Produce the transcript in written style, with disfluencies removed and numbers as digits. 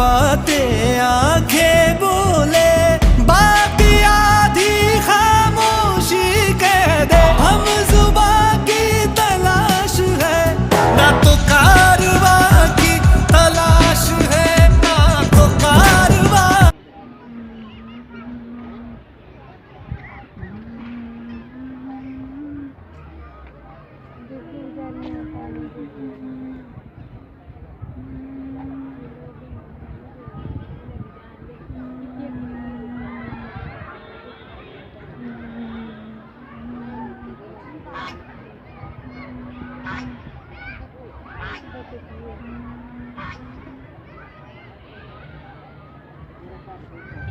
बातें आंखें बोले, बाकी आधी खामोशी कह दे। हम जुबां की तलाश है, ना तो कारवां की तलाश है, ना तो कारवां। Thank you.